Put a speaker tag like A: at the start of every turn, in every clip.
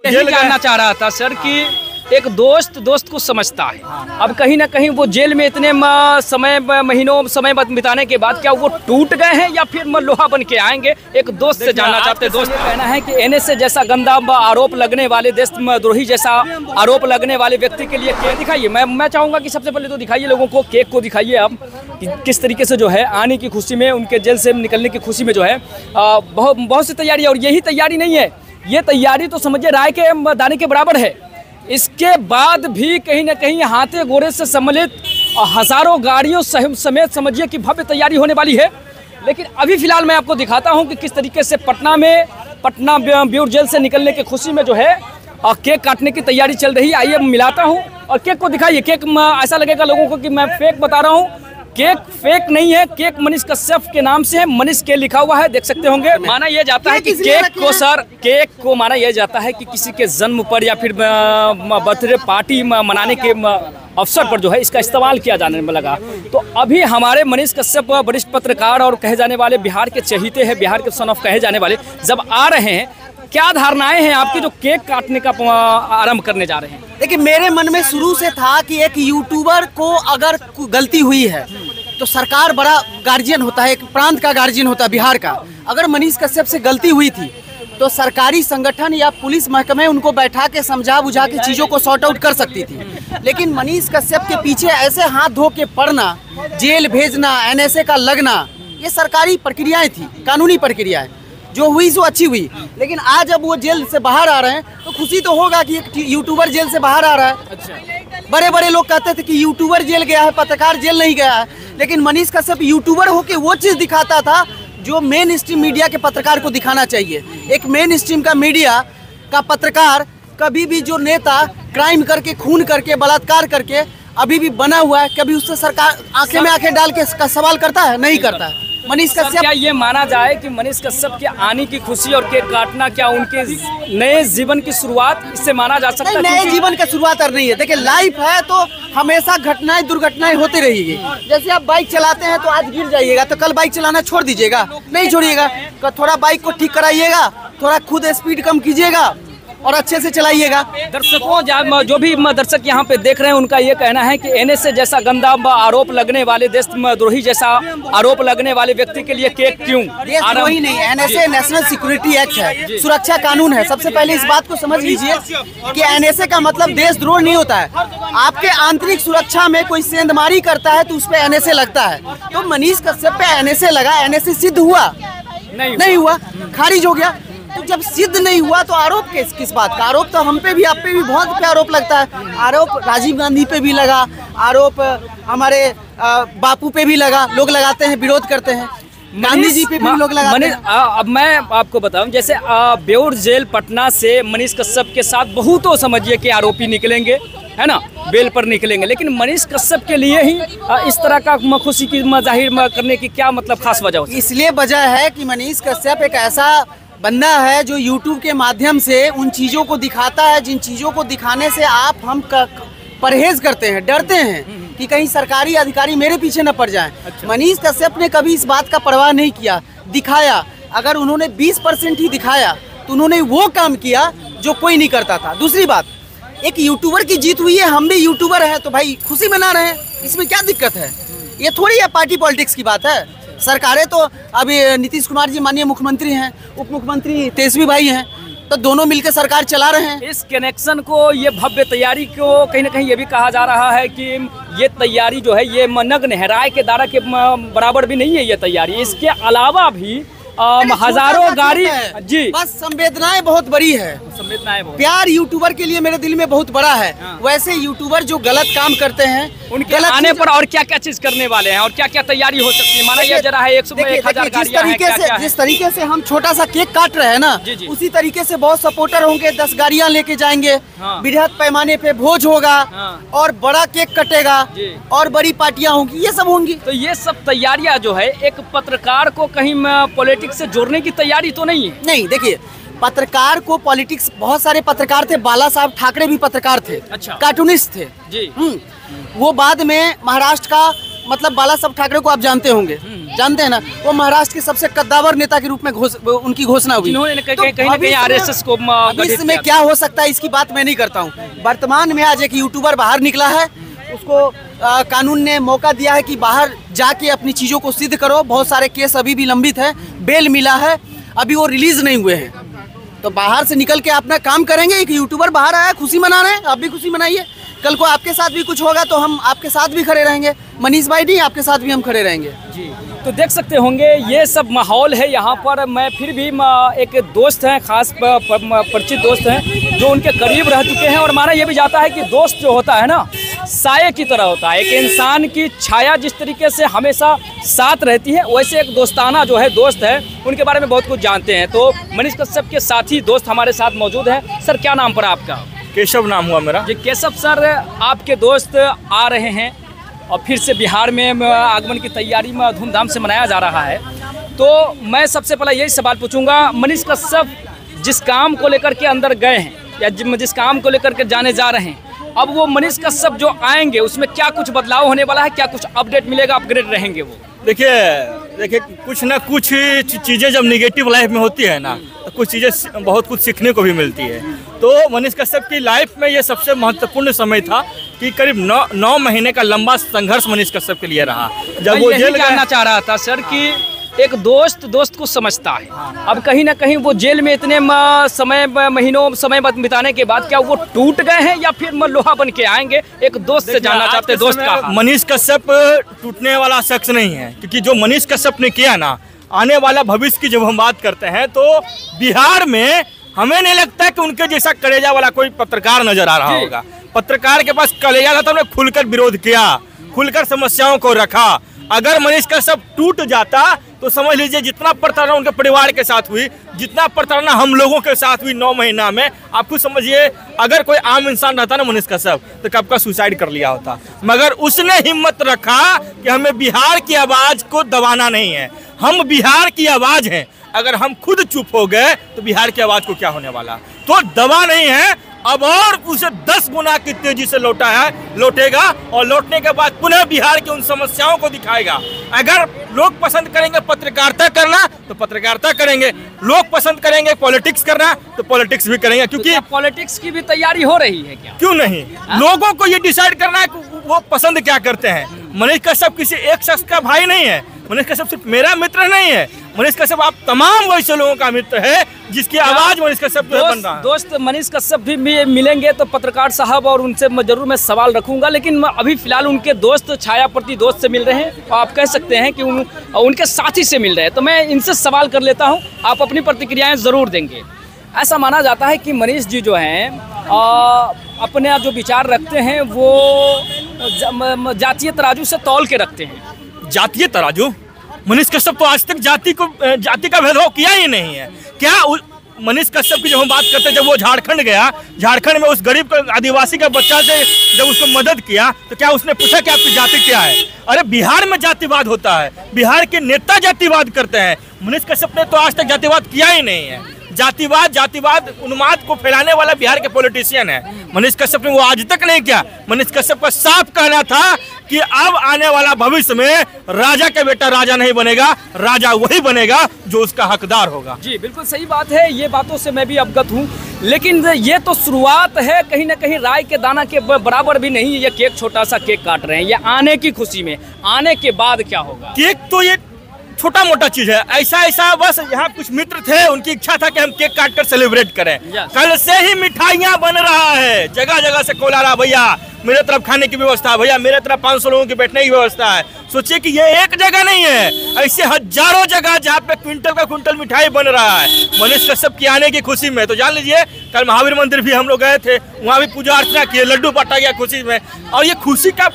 A: यही जानना चाह रहा था सर कि एक दोस्त को समझता है, अब कहीं ना कहीं वो जेल में इतने महीनों समय बिताने के बाद क्या वो टूट गए हैं या फिर लोहा बन के आएंगे? एक दोस्त से जानना चाहते हैं। दोस्त कहना है कि एनएसए जैसा गंदा आरोप लगने वाले, देशद्रोही जैसा आरोप लगने वाले व्यक्ति के लिए केक दिखाइए। मैं चाहूँगा कि सबसे पहले तो दिखाइए लोगों को, केक को दिखाइए आप कि किस तरीके से जो है आने की खुशी में, उनके जेल से निकलने की खुशी में जो है बहुत सी तैयारी है। और यही तैयारी नहीं है, ये तैयारी तो समझिए राय के दाने के बराबर है। इसके बाद भी कहीं ना कहीं हाथे गोरे से सम्मिलित हजारों गाड़ियों समेत समझिए कि भव्य तैयारी होने वाली है। लेकिन अभी फिलहाल मैं आपको दिखाता हूं कि किस तरीके से पटना ब्यूर जेल से निकलने की खुशी में जो है केक काटने की तैयारी चल रही है। आइए मिलाता हूं और केक को दिखाइए। केक ऐसा लगेगा लोगों को कि मैं फेक बता रहा हूं, केक फेक नहीं है। केक मनीष कश्यप के नाम से है, मनीष के लिखा हुआ है, देख सकते होंगे। माना यह जाता है कि केक को माना यह जाता है कि किसी के जन्म पर या फिर बर्थडे पार्टी मनाने के अवसर पर जो है इसका इस्तेमाल किया जाने में लगा। तो अभी हमारे मनीष कश्यप वरिष्ठ पत्रकार और कहे जाने वाले बिहार के चहीते हैं, बिहार के सन ऑफ कहे जाने वाले, जब आ रहे हैं, क्या धारणाएं हैं आपकी जो केक काटने का आरंभ करने जा रहे हैं?
B: देखिए, मेरे मन में शुरू से था कि एक यूट्यूबर को अगर गलती हुई है तो सरकार बड़ा गार्जियन होता है, एक प्रांत का गार्जियन होता है बिहार का। अगर मनीष कश्यप से गलती हुई थी तो सरकारी संगठन या पुलिस महकमे उनको बैठा के समझा बुझा के चीज़ों को सॉर्ट आउट कर सकती थी। लेकिन मनीष कश्यप के पीछे ऐसे हाथ धो के पड़ना, जेल भेजना, एनएसए का लगना, ये सरकारी प्रक्रियाएं थी, कानूनी प्रक्रियाएं। जो हुई सो अच्छी हुई। लेकिन आज जब वो जेल से बाहर आ रहे हैं तो खुशी तो होगा कि एक यूट्यूबर जेल से बाहर आ रहा है। अच्छा। बड़े बड़े लोग कहते थे कि यूट्यूबर जेल गया है, पत्रकार जेल नहीं गया है। लेकिन मनीष कश्यप यूट्यूबर होके वो चीज़ दिखाता था जो मेन स्ट्रीम मीडिया के पत्रकार को दिखाना चाहिए। एक मेन स्ट्रीम का मीडिया का पत्रकार कभी भी जो नेता क्राइम करके, खून करके, बलात्कार करके अभी भी बना हुआ है, कभी उससे सरकार आंखें में आंखें डाल के सवाल करता है? नहीं करता है। मनीष कश्यप, क्या
A: ये माना जाए कि मनीष कश्यप के आने की खुशी और केक काटना क्या उनके नए जीवन की शुरुआत इससे माना जा सकता है?
B: नए जीवन की शुरुआत और नहीं है। देखिए, लाइफ है तो हमेशा घटनाएं दुर्घटनाएं होती रहेगी। जैसे आप बाइक चलाते हैं तो आज गिर जाइएगा तो कल बाइक चलाना छोड़ दीजिएगा? नहीं छोड़िएगा। थोड़ा बाइक को ठीक कराइएगा, थोड़ा खुद स्पीड कम कीजिएगा और अच्छे से चलाइएगा।
A: दर्शकों, जो भी दर्शक यहाँ पे देख रहे हैं, उनका ये कहना है कि एनएसए जैसा गंदा आरोप लगने वाले, देशद्रोही जैसा आरोप लगने वाले व्यक्ति के लिए केक क्यों?
B: देशद्रोही नहीं, एनएसए नेशनल सिक्योरिटी एक्ट है, सुरक्षा कानून है। सबसे पहले इस बात को समझ लीजिए कि एनएसए का मतलब देशद्रोह नहीं होता है। आपके आंतरिक सुरक्षा में कोई सेंधमारी करता है तो उस पर एनएसए लगता है। तो मनीष कश्यप पे एनएसए लगा, एनएसए सिद्ध हुआ? नहीं हुआ, खारिज हो गया। तो जब सिद्ध नहीं हुआ तो आरोप किस बात का? आरोप तो हम पे भी, आप पे भी बहुत पे आरोप लगता है। आरोप राजीव गांधी पे भी लगा, आरोप हमारे बापू पे भी लगा, लोग लगाते हैं, विरोध करते हैं। गांधी जी पे भी लोग लगाते हैं।
A: अब मैं आपको बताऊं, जैसे ब्यूर जेल पटना से मनीष कश्यप के साथ बहुतों समझिए कि आरोपी निकलेंगे, है ना, बेल पर निकलेंगे। लेकिन मनीष कश्यप के लिए ही इस तरह का खुशी की जाहिर करने की क्या मतलब खास वजह होती है?
B: इसलिए वजह है कि मनीष कश्यप एक ऐसा बंदा है जो YouTube के माध्यम से उन चीज़ों को दिखाता है जिन चीज़ों को दिखाने से हम परहेज करते हैं, डरते हैं कि कहीं सरकारी अधिकारी मेरे पीछे न पड़ जाएं। अच्छा। मनीष कश्यप ने कभी इस बात का परवाह नहीं किया, दिखाया। अगर उन्होंने 20% ही दिखाया तो उन्होंने वो काम किया जो कोई नहीं करता था। दूसरी बात, एक यूट्यूबर की जीत हुई है, हम भी यूट्यूबर हैं तो भाई खुशी मना रहे हैं, इसमें क्या दिक्कत है? ये थोड़ी है पार्टी पॉलिटिक्स की बात है। सरकारें तो अभी नीतीश कुमार जी माननीय मुख्यमंत्री हैं, उप मुख्यमंत्री तेजस्वी भाई हैं, तो दोनों मिलकर सरकार चला रहे हैं।
A: इस कनेक्शन को, ये भव्य तैयारी को कहीं ना कहीं ये भी कहा जा रहा है कि ये तैयारी जो है ये नग्न है, राय के दारा के बराबर भी नहीं है ये तैयारी। इसके अलावा भी हजारों गाड़ी जी,
B: बस संवेदनाएं बहुत बड़ी है,
A: संवेदनाएं बहुत।
B: प्यार यूट्यूबर के लिए मेरे दिल में बहुत बड़ा है। वैसे यूट्यूबर जो गलत काम करते हैं
A: उनके आने पर और क्या क्या चीज करने वाले हैं और क्या क्या तैयारी हो सकती है? माना यह जरा है 100,000
B: जिस तरीके से हम छोटा सा केक काट रहे हैं ना, उसी तरीके से बहुत सपोर्टर होंगे, 10 गाड़ियां लेके जाएंगे, बृहद पैमाने पे भोज होगा और बड़ा केक कटेगा और बड़ी पार्टियां होंगी, ये सब होंगी।
A: तो ये सब तैयारियां जो है एक पत्रकार को कहीं पॉलिटिक्स से जोड़ने की तैयारी तो नहीं है?
B: नहीं, देखिए, पत्रकार को पॉलिटिक्स, बहुत सारे पत्रकार थे, बाला साहब ठाकरे भी पत्रकार थे। अच्छा। कार्टूनिस्ट थे जी। वो बाद में महाराष्ट्र का, मतलब बाला साहब ठाकरे को आप जानते होंगे, जानते हैं ना, वो महाराष्ट्र के सबसे कद्दावर नेता के रूप में उनकी घोषणा हुई।
A: जिन्होंने कहीं ना कहीं आरएसएस को
B: भविष्य में क्या हो सकता है इसकी बात मैं नहीं करता हूँ। वर्तमान में आज एक यूट्यूबर बाहर निकला है, उसको कानून ने मौका दिया है कि बाहर जाके अपनी चीज़ों को सिद्ध करो। बहुत सारे केस अभी भी लंबित है, बेल मिला है, अभी वो रिलीज नहीं हुए हैं। तो बाहर से निकल के अपना काम करेंगे। एक यूट्यूबर बाहर आया, खुशी मना रहे हैं, आप भी खुशी मनाइए। कल को आपके साथ भी कुछ होगा तो हम आपके साथ भी खड़े रहेंगे। मनीष भाई नहीं, आपके साथ भी हम खड़े रहेंगे
A: जी। तो देख सकते होंगे ये सब माहौल है यहाँ पर। मैं फिर भी एक दोस्त हैं, खास परिचित दोस्त हैं जो उनके करीब रह चुके हैं, और माना ये भी जाता है कि दोस्त जो होता है ना, साये की तरह होता है। एक इंसान की छाया जिस तरीके से हमेशा साथ रहती है, वैसे एक दोस्ताना जो है दोस्त है, उनके बारे में बहुत कुछ जानते हैं। तो मनीष कश्यप के साथी दोस्त हमारे साथ मौजूद हैं। सर, क्या नाम पड़ा आपका?
C: केशव नाम हुआ मेरा।
A: जी केशव सर, आपके दोस्त आ रहे हैं और फिर से बिहार में आगमन की तैयारी में धूमधाम से मनाया जा रहा है। तो मैं सबसे पहले यही सवाल पूछूंगा, मनीष कश्यप जिस काम को लेकर के अंदर गए हैं या जिस काम को लेकर के जाने जा रहे हैं, अब वो मनीष कश्यप जो आएंगे उसमें क्या कुछ बदलाव होने वाला है? क्या कुछ अपडेट मिलेगा, अपग्रेड रहेंगे वो?
C: देखिए कुछ ना कुछ चीज़ें जब निगेटिव लाइफ में होती है ना, तो कुछ चीज़ें बहुत कुछ सीखने को भी मिलती है। तो मनीष कश्यप की लाइफ में ये सबसे महत्वपूर्ण समय था कि करीब 9 महीने का लंबा संघर्ष मनीष कश्यप के लिए रहा। जब वो जेल
A: जानना चाह रहा था सर कि एक दोस्त को समझता है, अब कहीं ना कहीं वो जेल में इतने महीनों समय बिताने के बाद क्या वो टूट गए हैं या फिर लोहा बन के आएंगे? एक दोस्त से जानना चाहते हैं दोस्त का।
C: मनीष कश्यप टूटने वाला शख्स नहीं है, क्योंकि जो मनीष कश्यप ने किया ना, आने वाला भविष्य की जब हम बात करते हैं तो बिहार में हमें नहीं लगता कि उनके जैसा कलेजा वाला कोई पत्रकार नजर आ रहा होगा। पत्रकार के पास कलेजा था तो उन्होंने खुलकर विरोध किया, खुलकर समस्याओं को रखा। अगर मनीष कश्यप टूट जाता तो समझ लीजिए जितना प्रताड़ना उनके परिवार के साथ हुई, जितना प्रताड़ना हम लोगों के साथ हुई 9 महीना में, आप खुद समझिए। अगर कोई आम इंसान रहता ना मनीष कश्यप, तो कब का सुसाइड कर लिया होता। मगर उसने हिम्मत रखा कि हमें बिहार की आवाज को दबाना नहीं है, हम बिहार की आवाज हैं। अगर हम खुद चुप हो गए तो बिहार की आवाज को क्या होने वाला? तो दबा नहीं है, अब और उसे 10 गुना की तेजी से लौटेगा और लौटने के बाद पुनः बिहार की उन समस्याओं को दिखाएगा। अगर लोग पसंद करेंगे पत्रकारिता करना तो पत्रकारिता करेंगे, लोग पसंद करेंगे पॉलिटिक्स करना तो पॉलिटिक्स भी करेंगे। क्योंकि
A: तो पॉलिटिक्स की भी तैयारी हो रही है क्या?
C: क्यों नहीं, लोगों को ये डिसाइड करना है कि वो पसंद क्या करते हैं। मनीष कश्यप किसी एक शख्स का भाई नहीं है, मनीष कश्यप सिर्फ मेरा मित्र नहीं है, मनीष कश्यप आप तमाम वैसे लोगों का मित्र है जिसकी आवाज मनीष कश्यप बन रहा है।
A: दोस्त मनीष कश्यप भी मिलेंगे तो पत्रकार साहब और उनसे जरूर मैं सवाल रखूंगा, लेकिन अभी फिलहाल उनके दोस्त छायाप्रति दोस्त से मिल रहे हैं, आप कह सकते हैं कि उनके साथी से मिल रहे हैं। तो मैं इनसे सवाल कर लेता हूं, आप अपनी प्रतिक्रियाएं जरूर देंगे। ऐसा माना जाता है कि मनीष जी जो हैं अपने जो विचार रखते हैं वो जातीय तराजू से तौल के रखते हैं।
C: जातीय तराजू? मनीष कश्यप तो आज तक जाति का भेदभाव किया ही नहीं है। क्या मनीष कश्यप की जब हम बात करते हैं, जब वो झारखंड गया, झारखंड में उस गरीब आदिवासी का बच्चा से जब उसको मदद किया तो क्या उसने पूछा कि आपकी जाति क्या है? अरे बिहार में जातिवाद होता है, बिहार के नेता जातिवाद करते हैं। मनीष कश्यप ने तो आज तक जातिवाद किया ही नहीं है। जातिवाद उन्माद को फैलाने वाला बिहार के पॉलिटिशियन है। मनीष कश्यप ने वो आज तक नहीं किया। मनीष कश्यप का साफ कहना था कि अब आने वाला भविष्य में राजा का बेटा राजा नहीं बनेगा, राजा वही बनेगा जो उसका हकदार होगा।
A: जी बिल्कुल सही बात है, ये बातों से मैं भी अवगत हूँ, लेकिन ये तो शुरुआत है, कहीं ना कहीं राय के दाना के बराबर भी नहीं। ये केक, छोटा सा केक काट रहे हैं, ये आने की खुशी में, आने के बाद क्या होगा?
C: केक तो ये छोटा मोटा चीज है, ऐसा बस यहाँ कुछ मित्र थे, उनकी इच्छा था कि हम केक काट कर सेलिब्रेट करें। कल से ही मिठाइयाँ बन रहा है, जगह जगह से कॉल आ रहा, भैया मेरे तरफ खाने की व्यवस्था है, भैया मेरे तरफ 500 लोगों की बैठने की व्यवस्था है। सोचिए कि ये एक जगह नहीं है, ऐसे हजारों जगह जहाँ पे क्विंटल का क्विंटल मिठाई बन रहा है मनीष कश्यप की आने की खुशी में। तो जान लीजिए कल महावीर मंदिर भी हम लोग गए थे, वहाँ भी पूजा अर्चना किए, लड्डू बांटा गया खुशी में, और ये खुशी का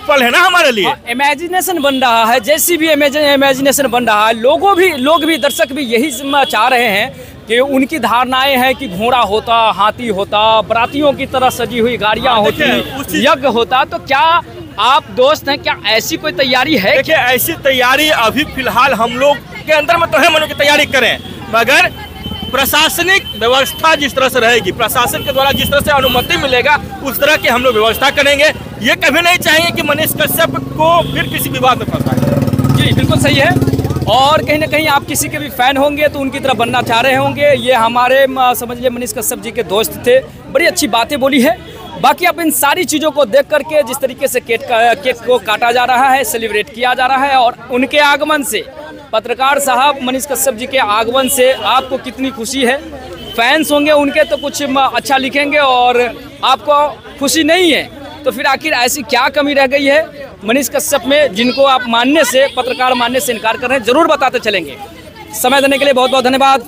C: पल है ना हमारे लिए।
A: इमेजिनेशन बन रहा है, जैसी भी इमेजिनेशन बन रहा है, लोग भी दर्शक भी यही चाह रहे हैं कि उनकी धारणाएं हैं कि घोड़ा होता, हाथी होता, बरातियों की तरह सजी हुई गाड़ियां होती, यज्ञ होता। तो क्या आप दोस्त हैं, क्या ऐसी कोई तैयारी है?
C: देखिए ऐसी तैयारी अभी फिलहाल हम लोग के अंदर में तो है, मनो की तैयारी करें, मगर प्रशासनिक व्यवस्था जिस तरह से रहेगी, प्रशासन के द्वारा जिस तरह से अनुमति मिलेगा उस तरह की हम लोग व्यवस्था करेंगे। ये कभी नहीं चाहेंगे कि मनीष कश्यप को फिर किसी विवाद में फंसाएं।
A: जी बिल्कुल सही है। और कहीं ना कहीं आप किसी के भी फैन होंगे तो उनकी तरह बनना चाह रहे होंगे। ये हमारे समझ लीजिए मनीष कश्यप जी के दोस्त थे, बड़ी अच्छी बातें बोली है। बाकी आप इन सारी चीज़ों को देख करके जिस तरीके से केक को काटा जा रहा है, सेलिब्रेट किया जा रहा है, और उनके आगमन से, पत्रकार साहब मनीष कश्यप जी के आगमन से आपको कितनी खुशी है। फैंस होंगे उनके तो कुछ अच्छा लिखेंगे और आपको खुशी नहीं है, तो फिर आखिर ऐसी क्या कमी रह गई है मनीष कश्यप में जिनको आप मानने से, पत्रकार मानने से इनकार कर रहे हैं। जरूर बताते चलेंगे। समय देने के लिए बहुत बहुत धन्यवाद।